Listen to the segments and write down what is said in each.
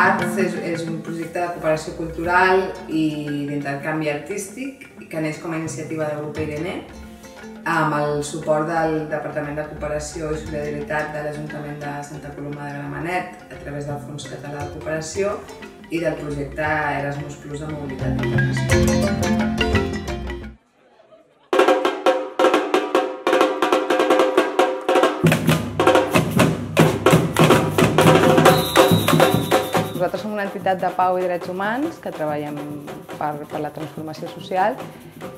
Arts és un projecte de cooperació cultural i d'intercanvi artístic que neix com a iniciativa del grup Irene amb el suport del Departament de Cooperació i Solidaritat de l'Ajuntament de Santa Coloma de Gramenet a través del Fons Català de Cooperació i del projecte Erasmus Plus de Mobilitat Internacional. Nosaltres som una entitat de pau i drets humans que treballem per la transformació social.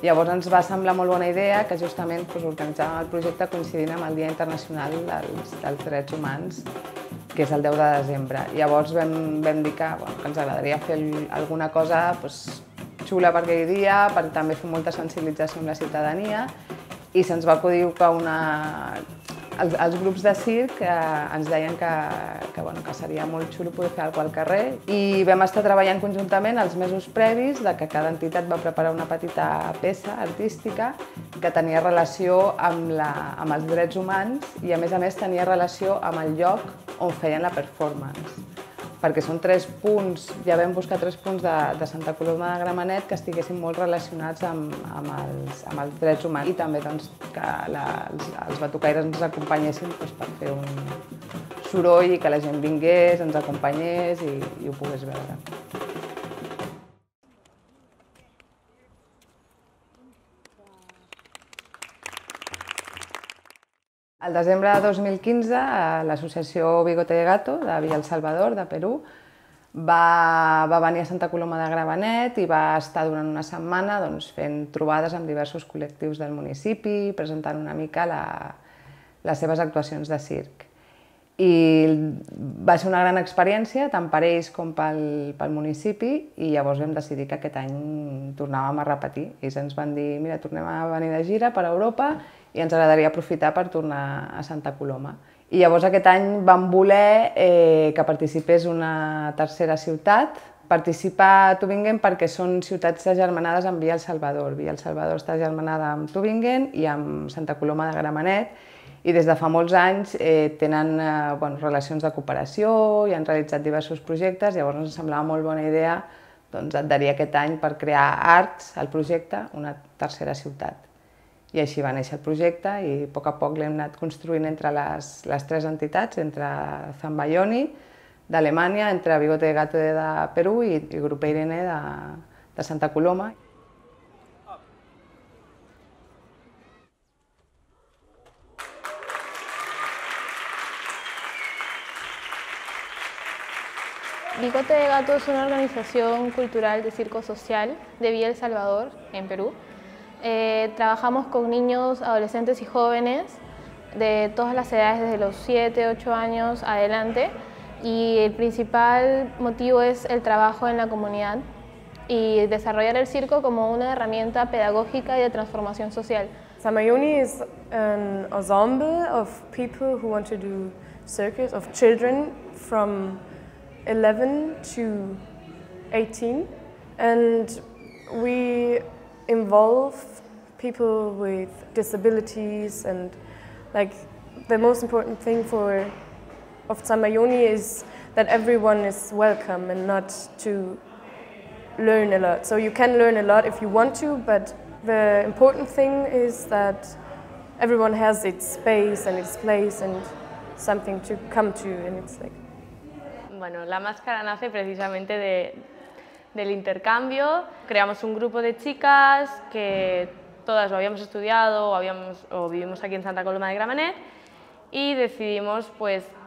Llavors ens va semblar molt bona idea que justament organitzàvem el projecte coincidint amb el Dia Internacional dels Drets Humans, que és el 10 de desembre. Llavors vam dir que ens agradaria fer alguna cosa xula per aquell dia, per també fer molta sensibilització amb la ciutadania, i se'ns va acudir que els grups de circ ens deien que seria molt xulo poder fer alguna cosa al carrer, i vam estar treballant conjuntament els mesos previs de que cada entitat va preparar una petita peça artística que tenia relació amb els drets humans i a més tenia relació amb el lloc on feien la performance. Perquè són 3 punts, ja vam buscar 3 punts de Santa Coloma de Gramenet que estiguessin molt relacionats amb els drets humans i també que els batucaires ens acompanyessin per fer un soroll i que la gent vingués, ens acompanyés i ho pogués veure. Al desembre de 2015, l'associació Bigote de Gato, de Villa El Salvador, de Perú, va venir a Santa Coloma de Gramenet i va estar durant una setmana fent trobades amb diversos col·lectius del municipi, presentant una mica les seves actuacions de circ. I va ser una gran experiència, tant per ells com pel municipi, i llavors vam decidir que aquest any tornàvem a repetir. Ells ens van dir, mira, tornem a venir de gira per Europa i ens agradaria aprofitar per tornar a Santa Coloma. I llavors aquest any vam voler que participés una tercera ciutat. Participa Tübingen perquè són ciutats agermanades amb Villa El Salvador. Villa El Salvador està agermanada amb Tübingen i amb Santa Coloma de Gramenet, i des de fa molts anys tenen relacions de cooperació i han realitzat diversos projectes. Llavors ens semblava molt bona idea adherir aquest any per crear Arts, el projecte, una tercera ciutat. I així va néixer el projecte i a poc l'hem anat construint entre les 3 entitats, entre Zambayoni d'Alemanya, entre Bigote de Gato de Perú i Grup Irene de Santa Coloma. Bigote de Gato es una organización cultural de circo social de Villa El Salvador, en Perú. Trabajamos con niños, adolescentes y jóvenes de todas las edades, desde los 7, 8 años adelante, y el principal motivo es el trabajo en la comunidad y desarrollar el circo como una herramienta pedagógica y de transformación social. Zambayoni is an ensemble of people who want to do circus, of children from 11 to 18, and we involve people with disabilities, and the most important thing of Zambayoni is that everyone is welcome and not to learn a lot. So you can learn a lot if you want to, but the important thing is that everyone has its space and its place and something to come to, and it's Bueno, la máscara nace precisamente del intercambio. Creamos un grupo de chicas que todas o habíamos estudiado o vivimos aquí en Santa Coloma de Gramenet, y decidimos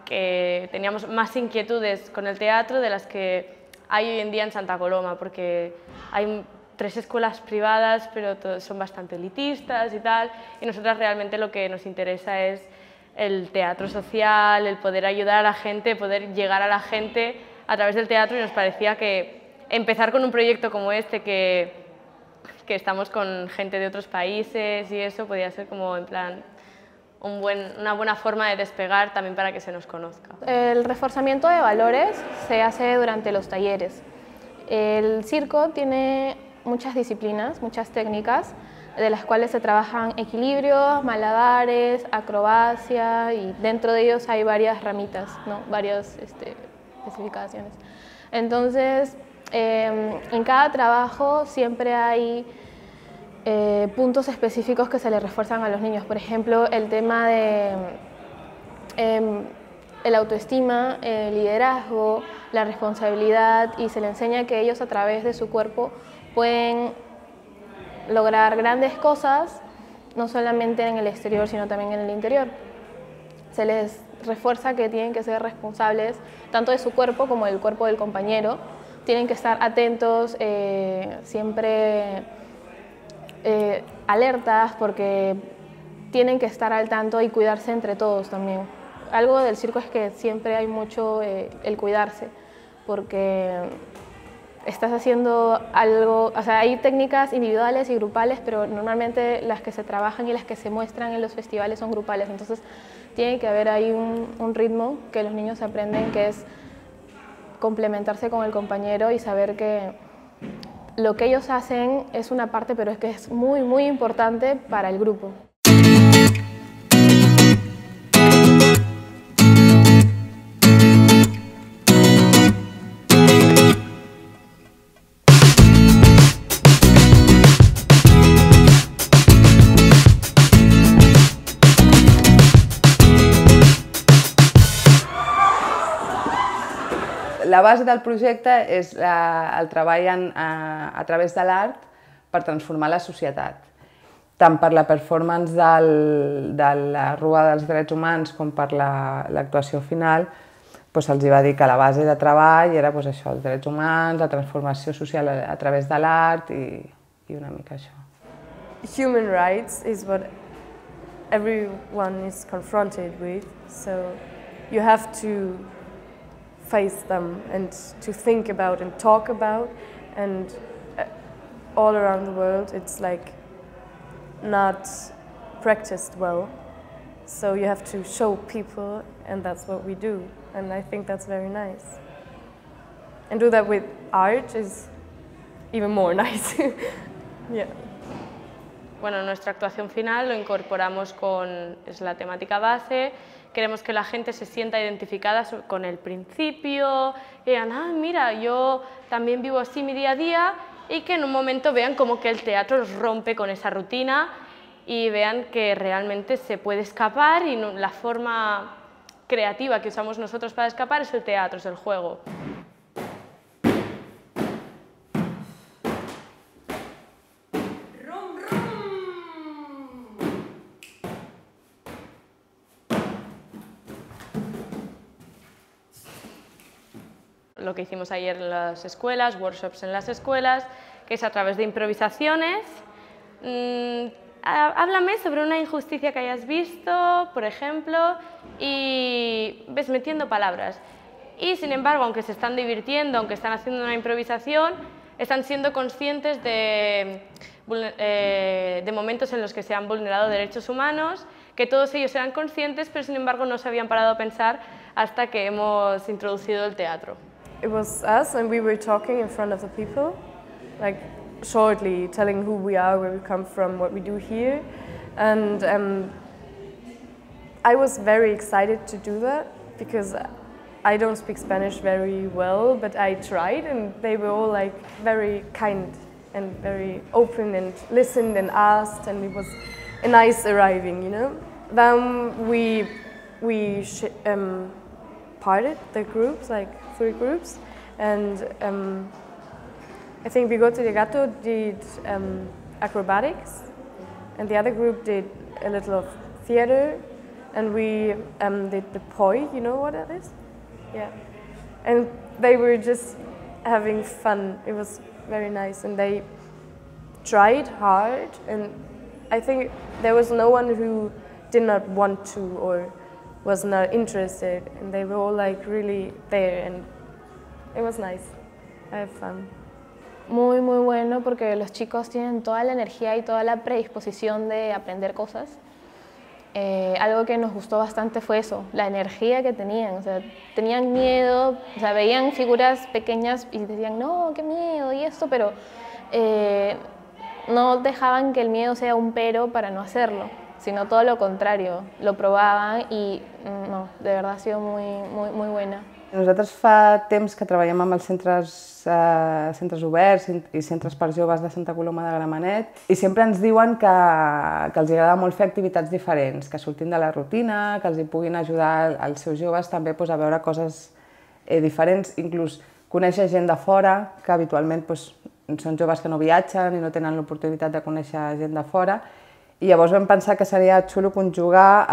que teníamos más inquietudes con el teatro de las que hay hoy en día en Santa Coloma, porque hay 3 escuelas privadas, pero todas son bastante elitistas y tal, y nosotras realmente lo que nos interesa es el teatro social, el poder ayudar a la gente, poder llegar a la gente a través del teatro, y nos parecía que empezar con un proyecto como este, que estamos con gente de otros países y eso, podía ser como en plan una buena forma de despegar también para que se nos conozca. El reforzamiento de valores se hace durante los talleres. El circo tiene muchas disciplinas, muchas técnicas, de las cuales se trabajan equilibrios, malabares, acrobacia, y dentro de ellos hay varias ramitas, varias especificaciones. Entonces, en cada trabajo siempre hay puntos específicos que se le refuerzan a los niños. Por ejemplo, el tema de el autoestima, el liderazgo, la responsabilidad, y se le enseña que ellos a través de su cuerpo pueden lograr grandes cosas, no solamente en el exterior, sino también en el interior. Se les refuerza que tienen que ser responsables tanto de su cuerpo como del cuerpo del compañero, tienen que estar atentos, siempre alertas, porque tienen que estar al tanto y cuidarse entre todos también. Algo del circo es que siempre hay mucho el cuidarse, porque estás haciendo algo, o sea, hay técnicas individuales y grupales, pero normalmente las que se trabajan y las que se muestran en los festivales son grupales, entonces tiene que haber ahí un ritmo que los niños aprenden, que es complementarse con el compañero y saber que lo que ellos hacen es una parte, pero es que es muy, muy importante para el grupo. La base del projecte és el treball a través de l'art per transformar la societat. Tant per la performance de la Rua dels Drets Humans com per l'actuació final, se'ls va dir que la base de treball era això, els drets humans, la transformació social a través de l'art i una mica això. Human rights is what everyone is confronted with, so you have to face them and to think about and talk about, and all around the world it's like not practiced well, so you have to show people, and that's what we do, and I think that's very nice. And do that with art is even more nice. Yeah. Bueno, nuestra actuación final lo incorporamos con la temática base. Queremos que la gente se sienta identificada con el principio, que digan, ah, mira, yo también vivo así mi día a día, y que en un momento vean como que el teatro los rompe con esa rutina y vean que realmente se puede escapar, y la forma creativa que usamos nosotros para escapar es el teatro, es el juego. Lo que hicimos ayer en las escuelas, workshops en las escuelas, que es a través de improvisaciones. Háblame sobre una injusticia que hayas visto, por ejemplo, y ves metiendo palabras. Y sin embargo, aunque se están divirtiendo, aunque están haciendo una improvisación, están siendo conscientes de momentos en los que se han vulnerado derechos humanos, que todos ellos eran conscientes, pero sin embargo no se habían parado a pensar hasta que hemos introducido el teatro. It was us, and we were talking in front of the people, like shortly telling who we are, where we come from, what we do here, and I was very excited to do that because I don't speak Spanish very well, but I tried, and they were all like very kind and very open and listened and asked, and it was a nice arriving, you know. Then we parted the groups, like 3 groups, and I think Bigote de Gato did acrobatics, and the other group did a little of theater, and we did the poi, you know what that is? Yeah. And they were just having fun. It was very nice, and they tried hard, and I think there was no one who did not want to or was not interested, and they were all like really there, and it was nice. I had fun. Muy, muy bueno, porque los chicos tienen toda la energía y toda la predisposición de aprender cosas. Algo que nos gustó bastante fue eso, la energía que tenían. O sea, tenían miedo, o sea, veían figuras pequeñas y decían, no, qué miedo y esto, pero no dejaban que el miedo sea un pero para no hacerlo. sino todo lo contrario, lo probaban y no, de verdad ha sido muy buena. Nosaltres fa temps que treballem amb els centres oberts i centres per joves de Santa Coloma de Gramenet i sempre ens diuen que els agrada molt fer activitats diferents, que surtin de la rutina, que els hi puguin ajudar als seus joves també a veure coses diferents, inclús conèixer gent de fora, que habitualment són joves que no viatgen i no tenen l'oportunitat de conèixer gent de fora. I llavors vam pensar que seria xulo conjugar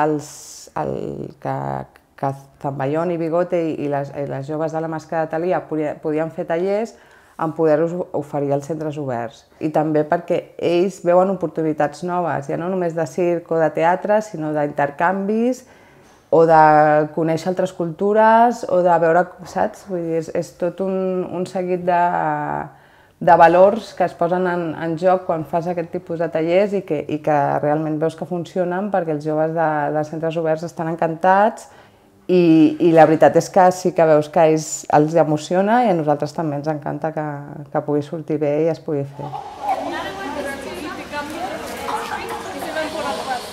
que Zambayón i Bigote i les joves de la Màscara de Thalia podien fer tallers en poder-los oferir als centres oberts. I també perquè ells veuen oportunitats noves, ja no només de circ o de teatre, sinó d'intercanvis o de conèixer altres cultures o de veure, saps? Vull dir, és tot un seguit de valors que es posen en joc quan fas aquest tipus de tallers i que realment veus que funcionen perquè els joves dels centres oberts estan encantats i la veritat és que sí que veus que els emociona i a nosaltres també ens encanta que pugui sortir bé i es pugui fer.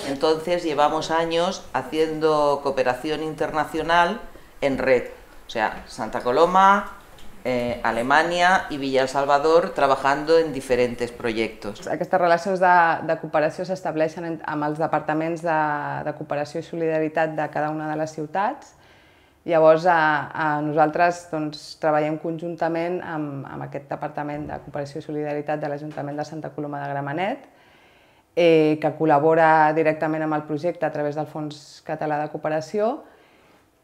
Entonces llevamos años haciendo cooperación internacional en red, o sea, Santa Coloma, Alemanya i Villa El Salvador trabajando en diferents projectes. Aquestes relacions de cooperació s'estableixen amb els departaments de cooperació i solidaritat de cada una de les ciutats. Llavors, nosaltres treballem conjuntament amb aquest departament de cooperació i solidaritat de l'Ajuntament de Santa Coloma de Gramenet, que col·labora directament amb el projecte a través del Fons Català de Cooperació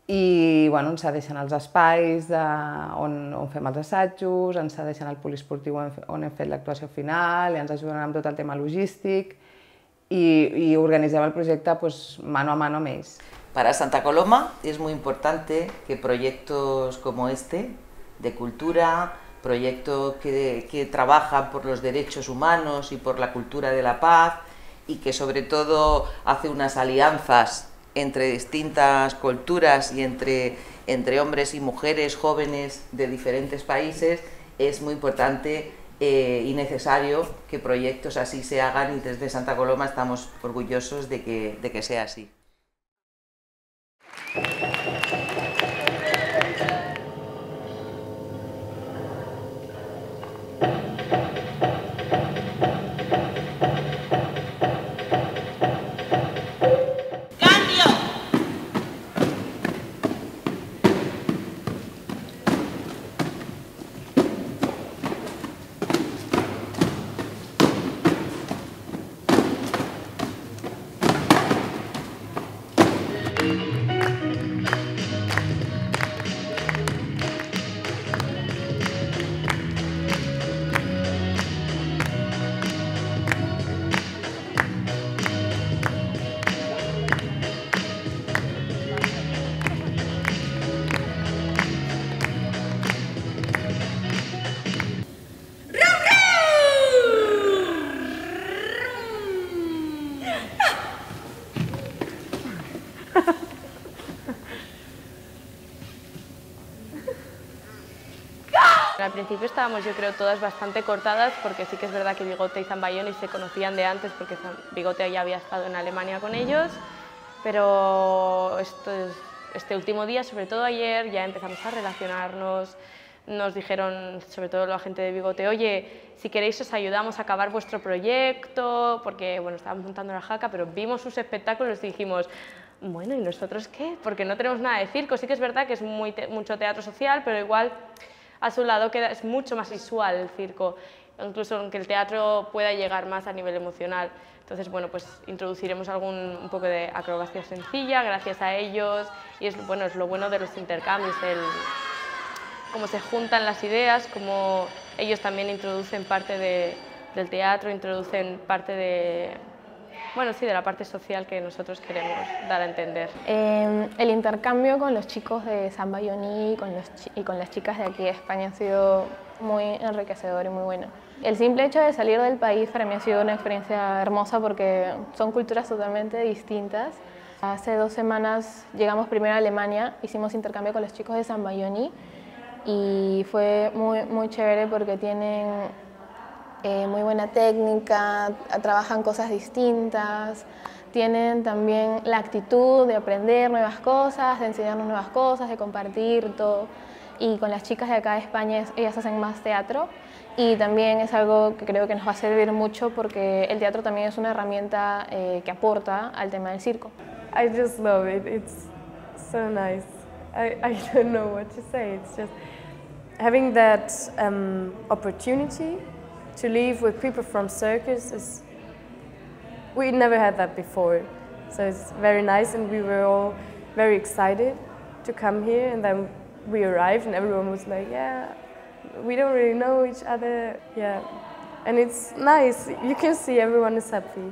i ens cedeixen els espais on fem els assajos, ens cedeixen el poliesportiu on hem fet l'actuació final i ens ajuden amb tot el tema logístic y organizaba el proyecto pues, mano a mano amb ells. Para Santa Coloma es muy importante que proyectos como este, de cultura, proyectos que trabajan por los derechos humanos y por la cultura de la paz y que sobre todo hace unas alianzas entre distintas culturas y entre hombres y mujeres jóvenes de diferentes países, es muy importante y necesario que proyectos así se hagan y desde Santa Coloma estamos orgullosos de que sea así. Al principio estábamos, yo creo, todas bastante cortadas porque sí que es verdad que Bigote y Zambayón se conocían de antes porque Bigote ya había estado en Alemania con ellos, pero este último día, sobre todo ayer, ya empezamos a relacionarnos. Nos dijeron, sobre todo la gente de Bigote, oye, si queréis os ayudamos a acabar vuestro proyecto, porque bueno, estábamos montando la jaca, pero vimos sus espectáculos y dijimos, bueno, ¿y nosotros qué? Porque no tenemos nada de circo. Sí que es verdad que es mucho teatro social, pero igual a su lado es mucho más visual el circo, incluso aunque el teatro pueda llegar más a nivel emocional. Entonces, bueno, pues introduciremos un poco de acrobacia sencilla gracias a ellos y es lo bueno de los intercambios, cómo se juntan las ideas, cómo ellos también introducen parte del teatro, introducen parte de la parte social que nosotros queremos dar a entender. El intercambio con los chicos de Zambayón y con las chicas de aquí de España ha sido muy enriquecedor y muy bueno. El simple hecho de salir del país para mí ha sido una experiencia hermosa porque son culturas totalmente distintas. Hace 2 semanas llegamos primero a Alemania, hicimos intercambio con los chicos de Zambayón y fue muy chévere porque tienen muy buena técnica, trabajan cosas distintas, tienen también la actitud de aprender nuevas cosas, de enseñarnos nuevas cosas, de compartir todo. Y con las chicas de acá de España, ellas hacen más teatro y también es algo que creo que nos va a servir mucho porque el teatro también es una herramienta que aporta al tema del circo. I just love it. It's so nice. I don't know what to say. It's just having that opportunity to live with people from circus is. We never had that before, so it's very nice, and we were all very excited to come here. And then we arrived, and everyone was like, "Yeah, we don't really know each other, yeah." And it's nice. You can see everyone is happy.